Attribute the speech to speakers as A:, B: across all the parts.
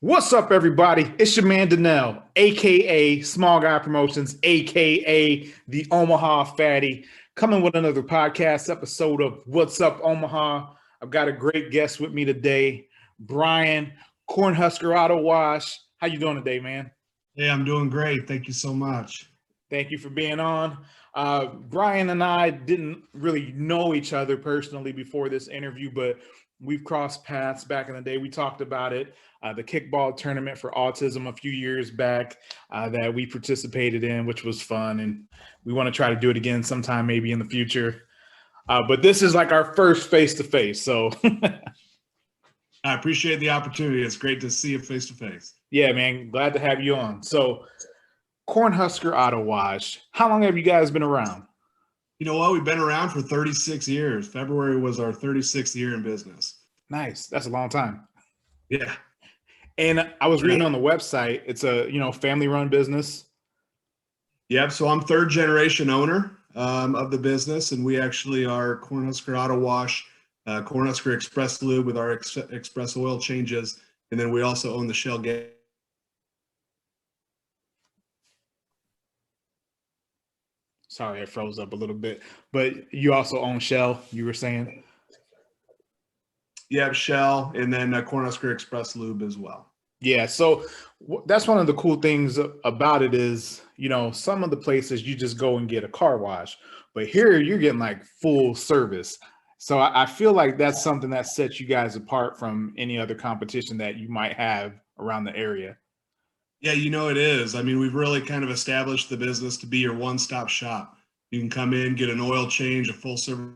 A: What's up, everybody? It's your man Danell, aka Small Guy Promotions, aka the Omaha Fatty, coming with another podcast episode of What's Up Omaha. I've got a great guest with me today, Brian, Cornhusker Auto Wash. How you doing today, man?
B: Hey, I'm doing great. Thank you so much.
A: Thank you for being on. Brian and I didn't really know each other personally before this interview, but we've crossed paths back in the day. We talked about it, the kickball tournament for autism a few years back that we participated in, which was fun. And we want to try to do it again sometime, maybe in the future. But this is like our first face-to-face. So
B: I appreciate the opportunity. It's great to see you face to face.
A: Yeah, man, glad to have you on. So Cornhusker Auto Wash, how long have you guys been around?
B: You know what? We've been around for 36 years. February was our 36th year in business.
A: Nice. That's a long time.
B: Yeah.
A: And I was reading on the website, it's a, family-run business.
B: Yep. So I'm third generation owner of the business, and we actually are Cornhusker Auto Wash, Cornhusker Express Lube with our express oil changes, and then we also own the Shell gas.
A: Sorry, I froze up a little bit, but you also own Shell, you were saying?
B: Yeah, Shell, and then Cornhusker Express Lube as well.
A: Yeah, so that's one of the cool things about it is, some of the places you just go and get a car wash, but here you're getting like full service. So I feel like that's something that sets you guys apart from any other competition that you might have around the area.
B: Yeah, it is. I mean, we've really kind of established the business to be your one-stop shop. You can come in, get an oil change, a full service,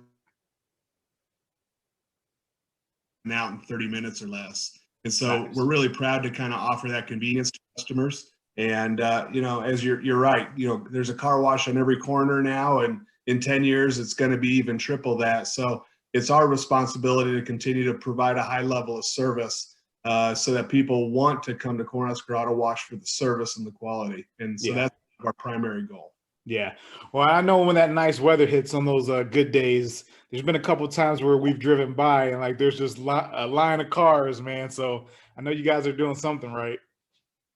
B: out in 30 minutes or less. And so We're really proud to kind of offer that convenience to customers. And, as you're right, there's a car wash on every corner now, and in 10 years, it's going to be even triple that. So it's our responsibility to continue to provide a high level of service so that people want to come to Cornhusker Auto Wash for the service and the quality. And so That's our primary goal.
A: Yeah. Well, I know when that nice weather hits on those good days, there's been a couple of times where we've driven by and like there's just a line of cars, man. So I know you guys are doing something right.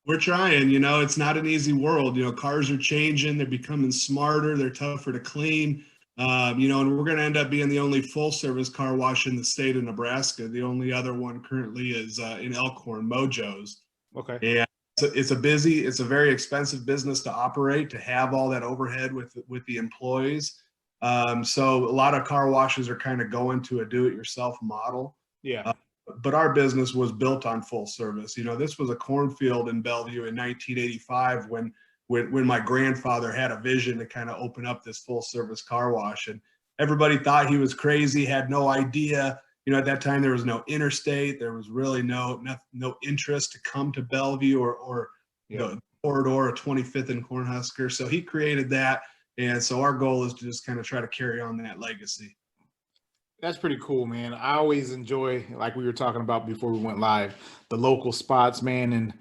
B: We're trying, it's not an easy world. Cars are changing, they're becoming smarter, they're tougher to clean. And we're going to end up being the only full service car wash in the state of Nebraska. The only other one currently is in Elkhorn, Mojo's.
A: Okay.
B: And it's a very expensive business to operate, to have all that overhead with the employees. So a lot of car washes are kind of going to a do-it-yourself model.
A: Yeah.
B: But our business was built on full service. This was a cornfield in Bellevue in 1985 when my grandfather had a vision to kind of open up this full service car wash, and everybody thought he was crazy, had no idea. At that time there was no interstate, there was really no interest to come to Bellevue or the corridor of 25th and Cornhusker. So he created that, and so our goal is to just kind of try to carry on that legacy.
A: That's pretty cool, man. I always enjoy, like we were talking about before we went live, the local spots, man. And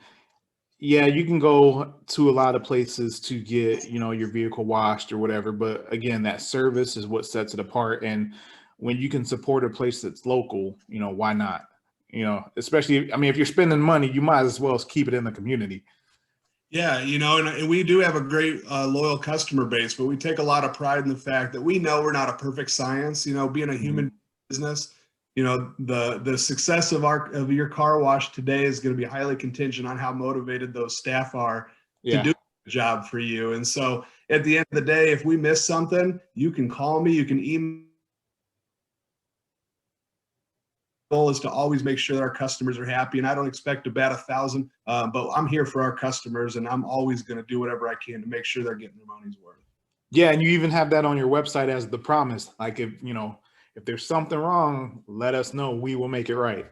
A: yeah, you can go to a lot of places to get, your vehicle washed or whatever. But again, that service is what sets it apart. And when you can support a place that's local, why not? Especially, if you're spending money, you might as well keep it in the community.
B: Yeah, and we do have a great loyal customer base, but we take a lot of pride in the fact that we know we're not a perfect science. Being a human business, the success of your car wash today is going to be highly contingent on how motivated those staff are to do the job for you. And so at the end of the day, if we miss something, you can call me, you can email. Goal is to always make sure that our customers are happy, and I don't expect to bat 1,000, but I'm here for our customers, and I'm always going to do whatever I can to make sure they're getting their money's worth.
A: Yeah, and you even have that on your website as the promise. Like if there's something wrong, let us know. We will make it right.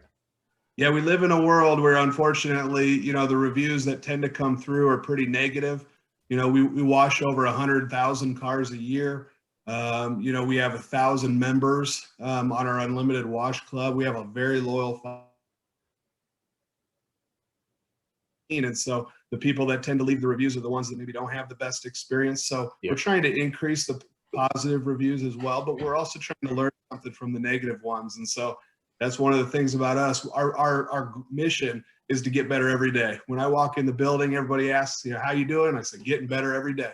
B: Yeah, we live in a world where unfortunately, the reviews that tend to come through are pretty negative. We wash over 100,000 cars a year. We have 1,000 members on our Unlimited Wash Club. We have a very loyal and so the people that tend to leave the reviews are the ones that maybe don't have the best experience. So We're trying to increase the positive reviews as well, but we're also trying to learn something from the negative ones. And so That's one of the things about us. Our mission is to get better every day. When I walk in the building, everybody asks, how you doing? I said, getting better every day.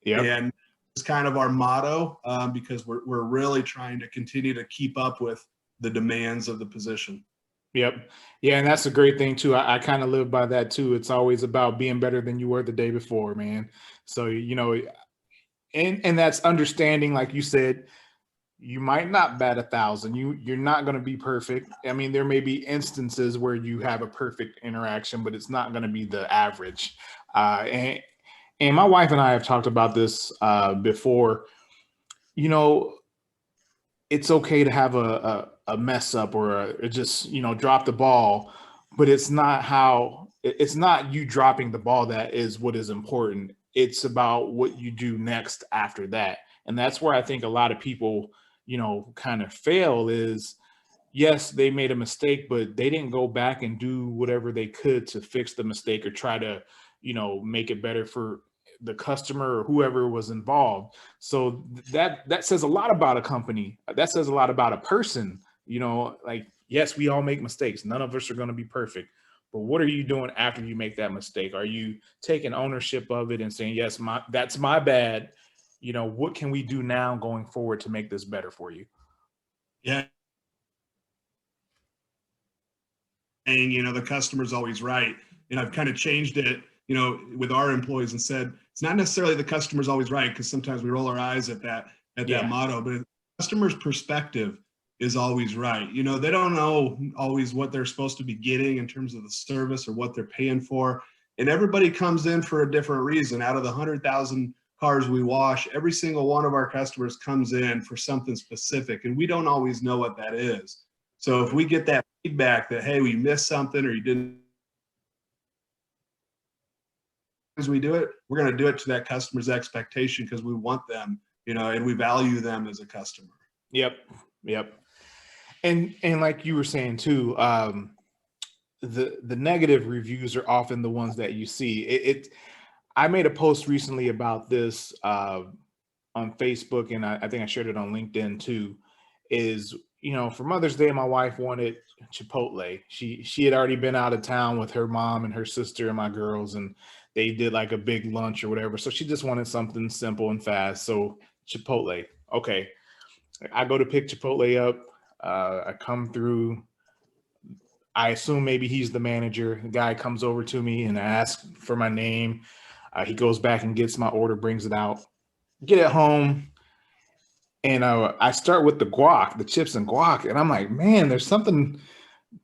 A: Yep.
B: And it's kind of our motto, because we're really trying to continue to keep up with the demands of the position.
A: Yep. Yeah, and that's a great thing too. I kind of live by that too. It's always about being better than you were the day before, man. So, and that's understanding, like you said, you might not bat 1,000. You're not going to be perfect. I mean, there may be instances where you have a perfect interaction, but it's not going to be the average. And my wife and I have talked about this before. It's okay to have a mess up or just drop the ball, but it's not you dropping the ball that is what is important. It's about what you do next after that. And that's where I think a lot of people kind of fail is, yes, they made a mistake, but they didn't go back and do whatever they could to fix the mistake or try to make it better for the customer or whoever was involved. So that says a lot about a company. That says a lot about a person. Like, yes, we all make mistakes. None of us are going to be perfect. But what are you doing after you make that mistake? Are you taking ownership of it and saying, yes, that's my bad? What can we do now going forward to make this better for you?
B: Yeah. And, the customer's always right. And I've kind of changed it, with our employees and said, it's not necessarily the customer's always right, because sometimes we roll our eyes at that motto, but the customer's perspective is always right. They don't know always what they're supposed to be getting in terms of the service or what they're paying for. And everybody comes in for a different reason. Out of the 100,000 cars we wash, every single one of our customers comes in for something specific, and we don't always know what that is. So if we get that feedback that, hey, we missed something or you didn't, as we do it, we're going to do it to that customer's expectation because we want them, and we value them as a customer.
A: Yep. And like you were saying too, the negative reviews are often the ones that you see. I made a post recently about this on Facebook, and I think I shared it on LinkedIn too. Is for Mother's Day, my wife wanted Chipotle. She had already been out of town with her mom and her sister and my girls, and they did like a big lunch or whatever. So she just wanted something simple and fast. So Chipotle. Okay. I go to pick Chipotle up. I come through. I assume maybe he's the manager. The guy comes over to me and asks for my name. He goes back and gets my order, brings it out. Get it home. And I start with the guac, the chips and guac. And I'm like, man, there's something.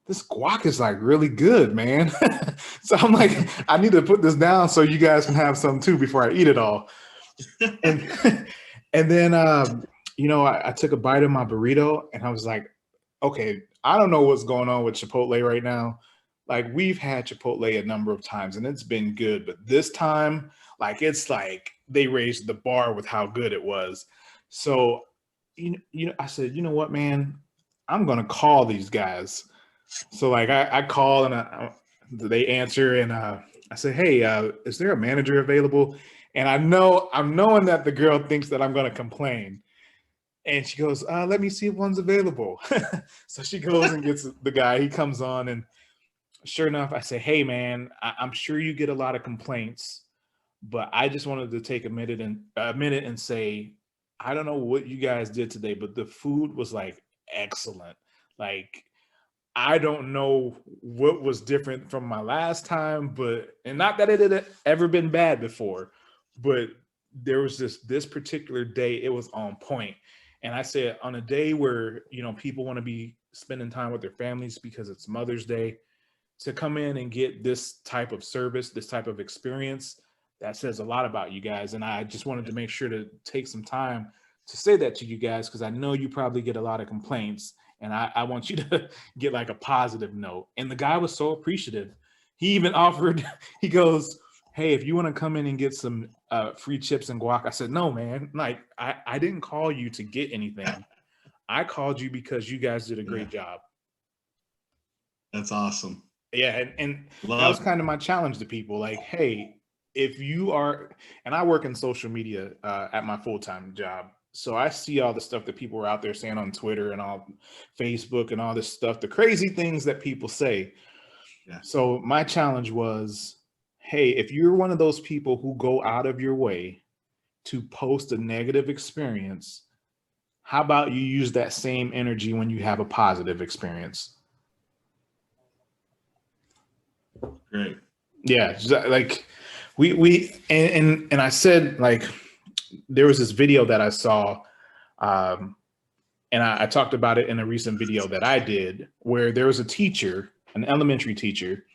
A: This guac is like really good, man. So I'm like, I need to put this down so you guys can have some too before I eat it all. And then I took a bite of my burrito and I was like, okay, I don't know what's going on with Chipotle right now. Like, we've had Chipotle a number of times and it's been good, but this time, it's like they raised the bar with how good it was. So I said, you know what, man, I'm gonna call these guys. So I call and they answer and I say, hey, is there a manager available? And I'm knowing that the girl thinks that I'm going to complain. And she goes, let me see if one's available. So she goes and gets the guy. He comes on and sure enough, I say, hey, man, I'm sure you get a lot of complaints, but I just wanted to take a minute and say, I don't know what you guys did today, but the food was excellent. I don't know what was different from my last time, and not that it had ever been bad before, but there was this particular day, it was on point. And I said, on a day where, people want to be spending time with their families because it's Mother's Day, to come in and get this type of service, this type of experience, that says a lot about you guys. And I just wanted to make sure to take some time to say that to you guys, because I know you probably get a lot of complaints. And I want you to get a positive note. And the guy was so appreciative. He even offered, he goes, hey, if you want to come in and get some free chips and guac. I said, no, man, I didn't call you to get anything. I called you because you guys did a great job.
B: That's awesome.
A: Yeah. And that was kind of my challenge to people. Hey, if you are, and I work in social media at my full-time job. So I see all the stuff that people are out there saying on Twitter and all Facebook and all this stuff, the crazy things that people say.
B: Yeah.
A: So my challenge was, hey, if you're one of those people who go out of your way to post a negative experience, how about you use that same energy when you have a positive experience?
B: Great.
A: Yeah, like and I said, like, there was this video that I saw, and I talked about it in a recent video that I did, where there was a teacher, an elementary teacher,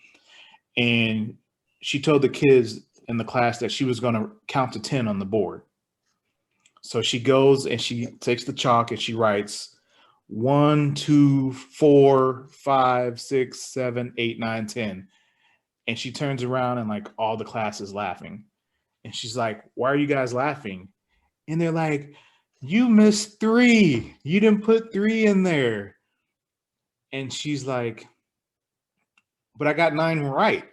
A: and she told the kids in the class that she was going to count to 10 on the board. So she goes and she takes the chalk and she writes 1, 2, 4, 5, 6, 7, 8, 9, 10. And she turns around and like all the class is laughing. And she's like, "Why are you guys laughing?" And they're like, "You missed 3. You didn't put 3 in there." And she's like, "But I got 9 right."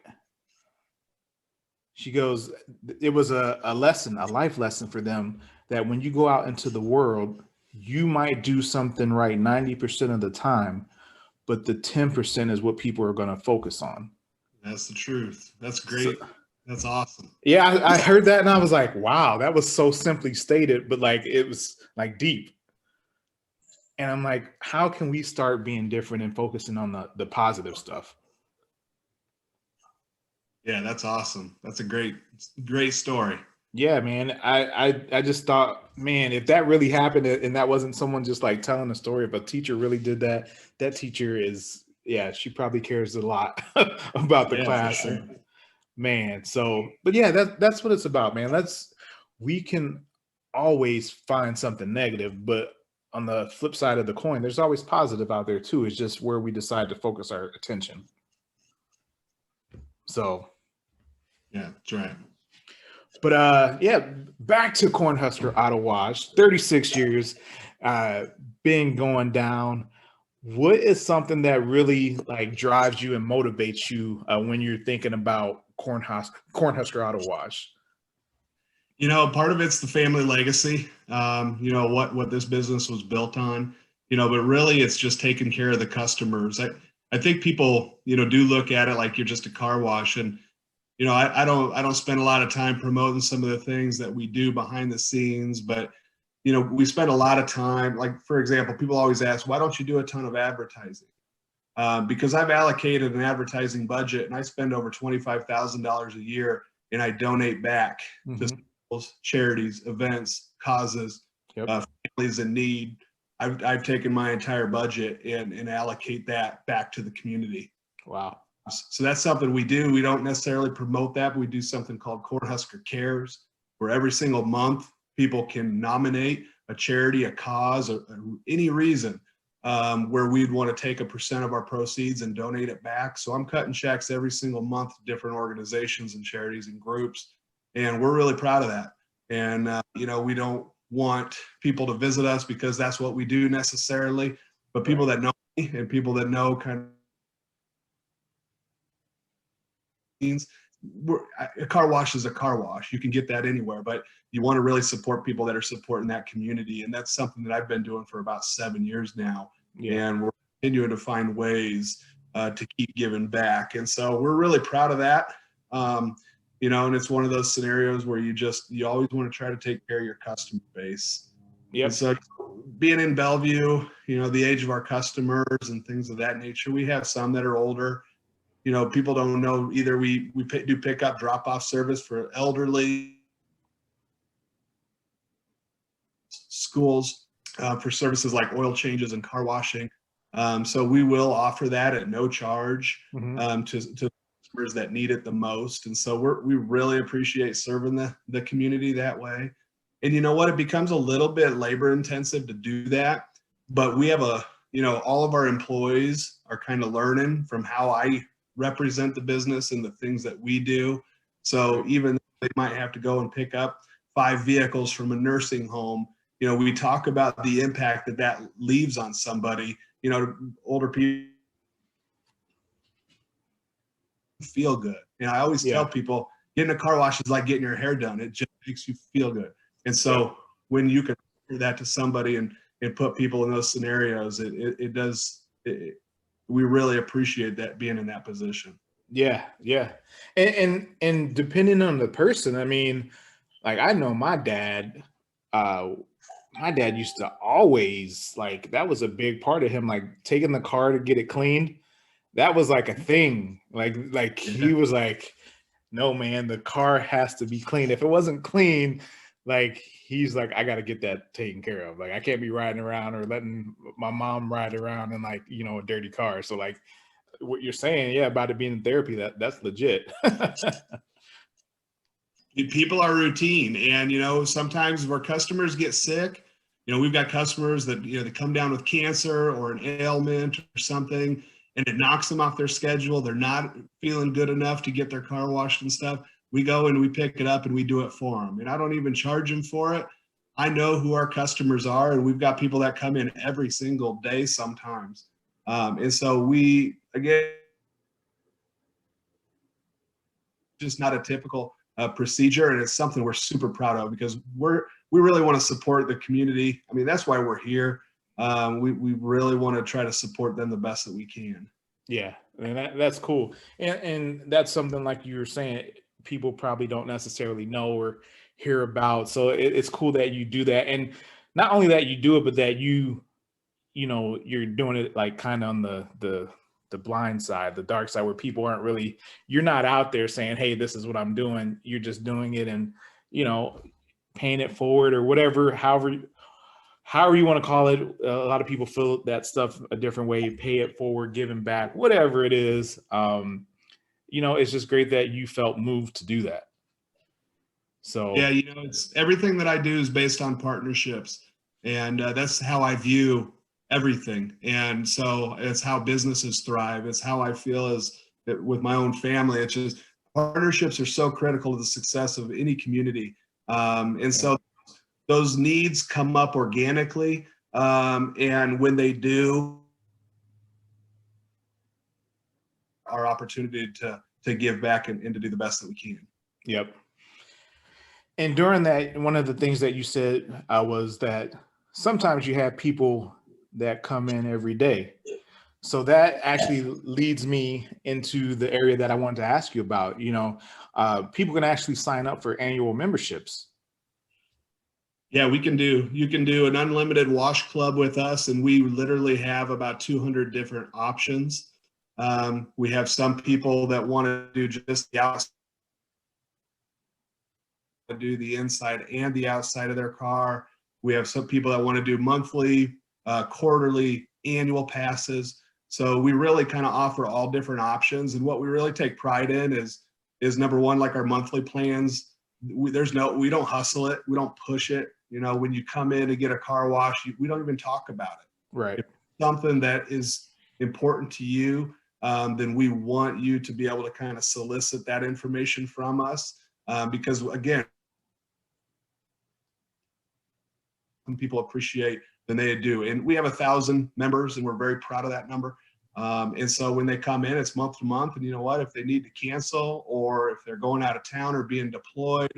A: She goes, it was a lesson, a life lesson for them, that when you go out into the world, you might do something right 90% of the time, but the 10% is what people are going to focus on.
B: That's the truth. That's great. That's awesome.
A: Yeah, I heard that and I was like, wow, that was so simply stated, but like it was like deep. And I'm like, how can we start being different and focusing on the positive stuff?
B: Yeah, that's awesome. That's a great story.
A: Yeah, man. I just thought, man, if that really happened and that wasn't someone just like telling a story, if a teacher really did that, that teacher is, yeah, she probably cares a lot about the
B: Yeah,
A: class.
B: for sure.
A: And, man, so, but yeah, that's what it's about, man. We can always find something negative, but on the flip side of the coin, there's always positive out there too. It's just where we decide to focus our attention. So
B: yeah, that's right.
A: But yeah, back to Cornhusker Auto Wash, 36 years, been going down. What is something that really like drives you and motivates you when you're thinking about Cornhusker Auto Wash?
B: You know, part of it's the family legacy. You know what this business was built on. You know, but really, it's just taking care of the customers. I think people, you know, do look at it like you're just a car wash, and you know, I don't spend a lot of time promoting some of the things that we do behind the scenes, but you know, we spend a lot of time. Like for example, people always ask, why don't you do a ton of advertising? Because I've allocated an advertising budget, and I spend over $25,000 a year, and I donate back to schools, charities, events, causes,
A: Yep.
B: families in need. I've taken my entire budget and allocate that back to the community.
A: Wow.
B: So that's something we do. We don't necessarily promote that, but we do something called Cornhusker Cares, where every single month people can nominate a charity, a cause, or any reason where we'd want to take a % of our proceeds and donate it back. So I'm cutting checks every single month to different organizations and charities and groups, and we're really proud of that. And you know, we don't want people to visit us because that's what we do necessarily, but people that know me and people that know kind of a car wash is a car wash. You can get that anywhere, but you want to really support people that are supporting that community. And that's something that I've been doing for about 7 years now. Yeah. And we're continuing to find ways to keep giving back. And so we're really proud of that. You know, and it's one of those scenarios where you always want to try to take care of your customer base. Yep. And so being in Bellevue, you know, the age of our customers and things of that nature, we have some that are older. You know, people don't know either. We do pick up, drop off service for elderly, schools, for services like oil changes and car washing. So we will offer that at no charge to customers that need it the most. And so we really appreciate serving the community that way. And you know what? It becomes a little bit labor intensive to do that, but we have all of our employees are kind of learning from how I represent the business and the things that we do. So even they might have to go and pick up 5 vehicles from a nursing home, you know, we talk about the impact that leaves on somebody. You know, older people feel good. And I always tell people, getting a car wash is like getting your hair done. It just makes you feel good. And so when you can do that to somebody and put people in those scenarios, we really appreciate that, being in that position.
A: Yeah, yeah. And depending on the person, I mean, like I know uh my dad used to always like that was a big part of him, like taking the car to get it cleaned. That was like a thing. Like
B: Yeah.
A: he was like, no man, the car has to be clean. If it wasn't clean, like he's like, I gotta get that taken care of. Like I can't be riding around or letting my mom ride around in like, a dirty car. So like what you're saying, yeah, about it being in therapy, that's legit.
B: People are routine, and sometimes where customers get sick, we've got customers that they come down with cancer or an ailment or something, and it knocks them off their schedule. They're not feeling good enough to get their car washed and stuff. We go and we pick it up and we do it for them, and I don't even charge them for it. I know who our customers are, and we've got people that come in every single day sometimes, and so we, again, just not a typical procedure, and it's something we're super proud of because we really want to support the community. I mean, that's why we're here. We really want to try to support them the best that we can.
A: Yeah, and that's cool. And that's something like you were saying, people probably don't necessarily know or hear about. So it's cool that you do that. And not only that you do it, but that you're doing it like kind of on the blind side, the dark side, where people aren't really, you're not out there saying, hey, this is what I'm doing. You're just doing it and, paying it forward or whatever, however you want to call it. A lot of people feel that stuff a different way, pay it forward, giving back, whatever it is. It's just great that you felt moved to do that. So
B: Yeah, it's everything that I do is based on partnerships, and that's how I view everything. And so it's how businesses thrive. It's how I feel with my own family. It's just partnerships are so critical to the success of any community. And so those needs come up organically. And when they do, our opportunity to give back and to do the best that we can.
A: Yep. And during that, one of the things that you said was that sometimes you have people that come in every day. So that actually leads me into the area that I wanted to ask you about. People can actually sign up for annual memberships.
B: Yeah, you can do an unlimited wash club with us, and we literally have about 200 different options. We have some people that want to do just the outside, do the inside and the outside of their car. We have some people that want to do monthly, quarterly, annual passes. So we really kind of offer all different options. And what we really take pride in is number one, like our monthly plans. We don't hustle it. We don't push it. When you come in and get a car wash, we don't even talk about it.
A: Right.
B: If it's something that is important to you, then we want you to be able to kind of solicit that information from us. Because again, people appreciate than they do. And we have 1,000 members, and we're very proud of that number. And so when they come in, it's month to month. And you know what? If they need to cancel, or if they're going out of town or being deployed,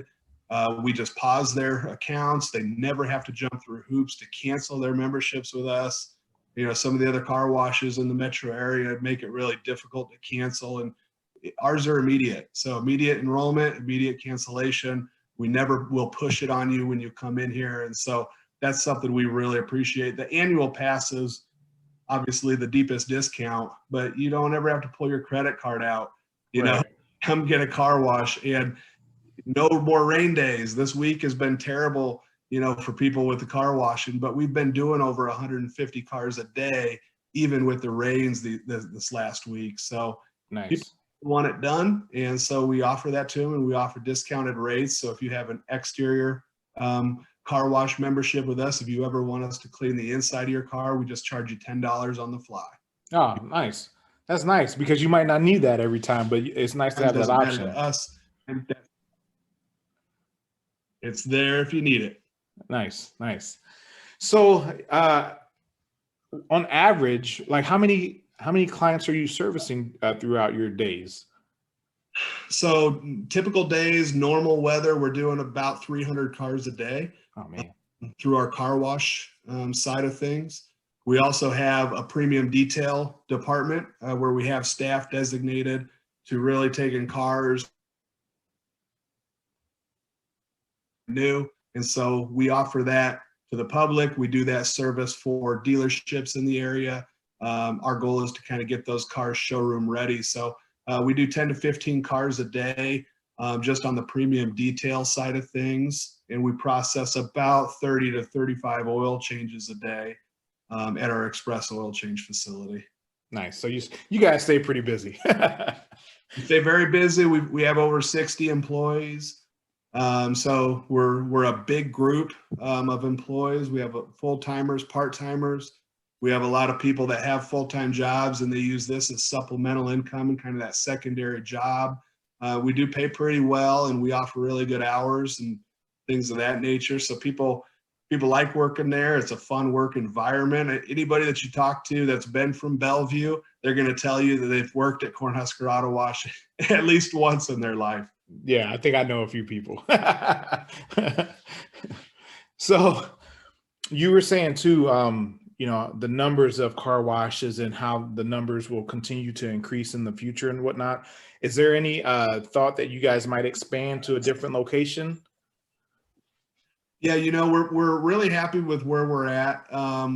B: we just pause their accounts. They never have to jump through hoops to cancel their memberships with us. Some of the other car washes in the metro area make it really difficult to cancel, and ours are immediate. So immediate enrollment, immediate cancellation. We never will push it on you when you come in here. And so that's something we really appreciate. The annual passes, obviously the deepest discount, but you don't ever have to pull your credit card out, come get a car wash. And no more rain days. This week has been terrible, for people with the car washing, but we've been doing over 150 cars a day, even with the rains this last week. So
A: nice.
B: People want it done. And so we offer that to them, and we offer discounted rates. So if you have an exterior car wash membership with us, if you ever want us to clean the inside of your car, we just charge you $10 on the fly.
A: Oh, nice. That's nice, because you might not need that every time, but it's nice to have that option.
B: To us, it's there if you need it.
A: Nice. So on average, like how many clients are you servicing throughout your days?
B: So typical days, normal weather, we're doing about 300 cars a day.
A: Oh man.
B: through our car wash side of things. We also have a premium detail department where we have staff designated to really take in cars new. And so we offer that to the public. We do that service for dealerships in the area. Our goal is to kind of get those cars showroom ready. So we do 10 to 15 cars a day just on the premium detail side of things. And we process about 30 to 35 oil changes a day at our express oil change facility.
A: Nice. So you guys stay pretty busy.
B: We stay very busy. We have over 60 employees. So we're a big group of employees. We have full-timers, part-timers. We have a lot of people that have full-time jobs and they use this as supplemental income and kind of that secondary job. We do pay pretty well and we offer really good hours and things of that nature. So people like working there. It's a fun work environment. Anybody that you talk to that's been from Bellevue, they're going to tell you that they've worked at Cornhusker Auto Wash at least once in their life.
A: Yeah, I think I know a few people. So you were saying too, the numbers of car washes and how the numbers will continue to increase in the future and whatnot. Is there any thought that you guys might expand to a different location?
B: Yeah, we're really happy with where we're at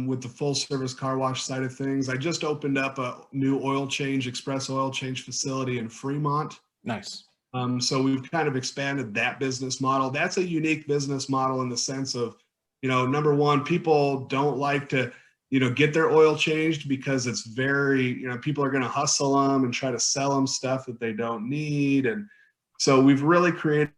B: with the full service car wash side of things. I just opened up a new express oil change facility in Fremont.
A: Nice.
B: So we've kind of expanded that business model. That's a unique business model in the sense of, number one, people don't like to, get their oil changed because it's very, people are going to hustle them and try to sell them stuff that they don't need. And so we've really created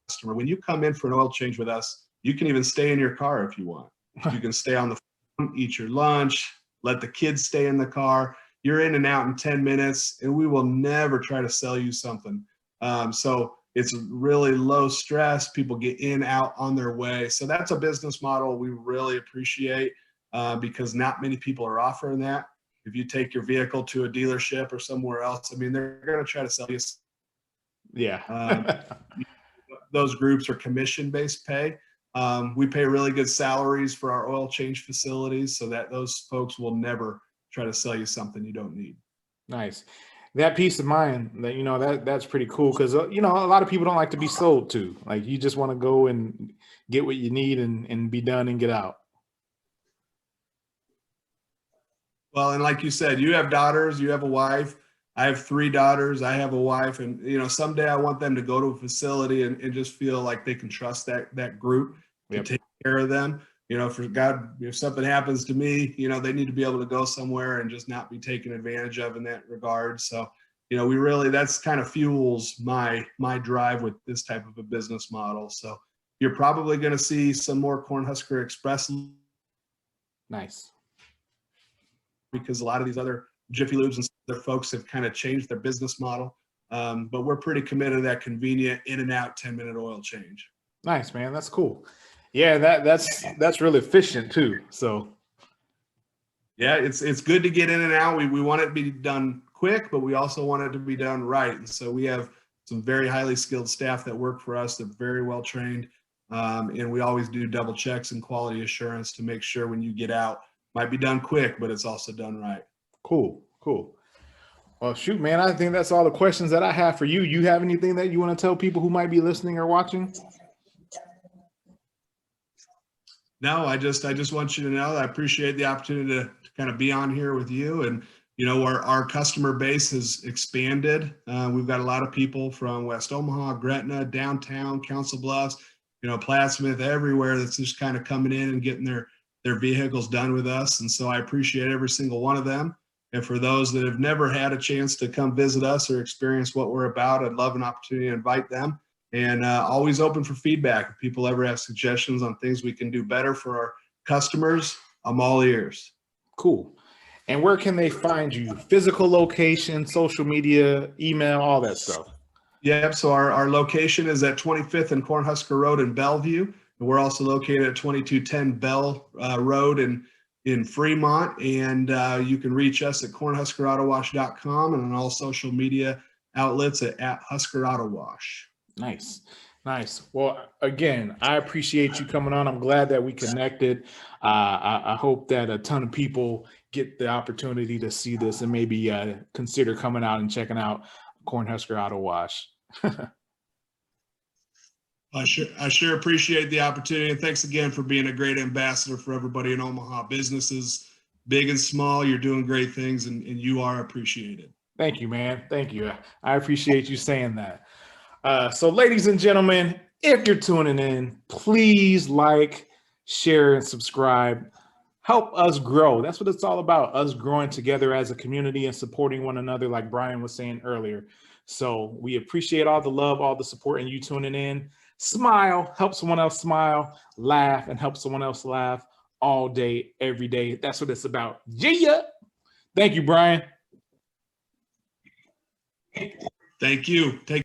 B: customer. When you come in for an oil change with us, you can even stay in your car if you want. You can stay on the phone, eat your lunch, let the kids stay in the car. You're in and out in 10 minutes, and we will never try to sell you something. So it's really low stress. People get in, out on their way. So that's a business model we really appreciate because not many people are offering that. If you take your vehicle to a dealership or somewhere else, they're going to try to sell you.
A: Yeah.
B: Those groups are commission-based pay. We pay really good salaries for our oil change facilities so that those folks will never try to sell you something you don't need.
A: Nice. That peace of mind that, that's pretty cool. Cause a lot of people don't like to be sold to. Like you just want to go and get what you need and be done and get out.
B: Well, and like you said, you have daughters, you have a wife. I have 3 daughters. I have a wife, and someday I want them to go to a facility and just feel like they can trust that group to take care of them. For God, if something happens to me, they need to be able to go somewhere and just not be taken advantage of in that regard. So, that's kind of fuels my drive with this type of a business model. So you're probably going to see some more Cornhusker Express.
A: Nice.
B: Because a lot of these other Jiffy Lubes and other folks have kind of changed their business model. But we're pretty committed to that convenient in and out 10-minute oil change.
A: Nice, man. That's cool. Yeah, that's really efficient too. So
B: yeah, it's good to get in and out. We want it to be done quick, but we also want it to be done right. And so we have some very highly skilled staff that work for us. They're very well trained. And we always do double checks and quality assurance to make sure when you get out, might be done quick, but it's also done right.
A: Cool. Well, shoot, man, I think that's all the questions that I have for you. You have anything that you want to tell people who might be listening or watching?
B: No, I just want you to know that I appreciate the opportunity to kind of be on here with you. And, our customer base has expanded. We've got a lot of people from West Omaha, Gretna, downtown, Council Bluffs, Plattsmouth, everywhere that's just kind of coming in and getting their vehicles done with us. And so I appreciate every single one of them. And for those that have never had a chance to come visit us or experience what we're about, I'd love an opportunity to invite them. And always open for feedback. If people ever have suggestions on things we can do better for our customers, I'm all ears.
A: Cool. And where can they find you? Physical location, social media, email, all that stuff.
B: Yep. So our location is at 25th and Cornhusker Road in Bellevue. And we're also located at 2210 Bell Road in Fremont. And you can reach us at cornhuskerautowash.com and on all social media outlets at Husker Auto Wash.
A: Nice. Nice. Well, again, I appreciate you coming on. I'm glad that we connected. I hope that a ton of people get the opportunity to see this and maybe consider coming out and checking out Cornhusker Auto Wash.
B: I sure appreciate the opportunity, and thanks again for being a great ambassador for everybody in Omaha. Businesses, big and small, you're doing great things, and you are appreciated.
A: Thank you, man. Thank you. I appreciate you saying that. So, ladies and gentlemen, if you're tuning in, please like, share, and subscribe. Help us grow. That's what it's all about, us growing together as a community and supporting one another, like Brian was saying earlier. So we appreciate all the love, all the support, and you tuning in. Smile, help someone else smile, laugh, and help someone else laugh all day, every day. That's what it's about. Yeah. Thank you, Brian.
B: Thank you. Take